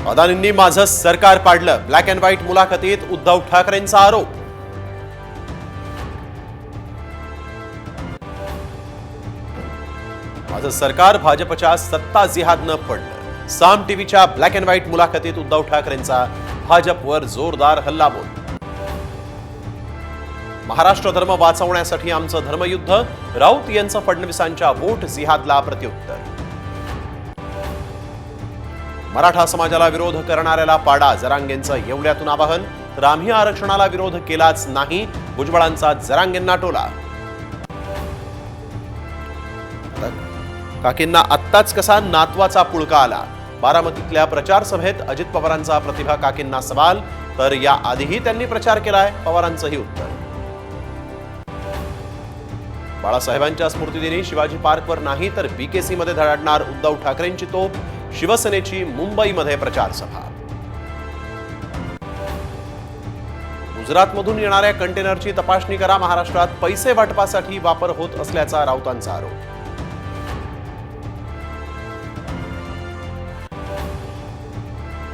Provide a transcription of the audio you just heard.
अदानींनी माझं सरकार पाडलं, ब्लॅक अँड व्हाईट मुलाखतीत उद्धव ठाकरेंचा आरोप. माझं सरकार भाजपच्या सत्ता जिहादनं पडलं. साम टीव्हीच्या ब्लॅक अँड व्हाईट मुलाखतीत उद्धव ठाकरेंचा भाजपवर जोरदार हल्लाबोल. महाराष्ट्र धर्म वाचवण्यासाठी आमचं धर्मयुद्ध, राऊत यांचं फडणवीसांच्या वोट जिहादला प्रत्युत्तर. मराठा समाजाला विरोध करणाऱ्याला पाडा, जरांगेंचं येवल्यातून आवाहन. तर आम्ही आरक्षणाला विरोध केलाच नाही, भुजबळांचा जरांगेंना टोला. काकींना आत्ताच कसा नातवाचा पुळका आला. बारामतीतल्या प्रचार सभेत अजित पवारांचा प्रतिभा काकींना सवाल. तर या आधीही त्यांनी प्रचार केलाय, पवारांचंही उत्तर. बाळासाहेबांच्या स्मृतिदिनी शिवाजी पार्कवर नाही तर बीकेसी मध्ये धडकणार उद्धव ठाकरेंची तोफ. शिवसेनेची मुंबईमध्ये प्रचार सभा. गुजरातमधून येणाऱ्या कंटेनरची तपासणी करा, महाराष्ट्रात पैसे वाटपासाठी वापर होत असल्याचा राऊतांचा आरोप.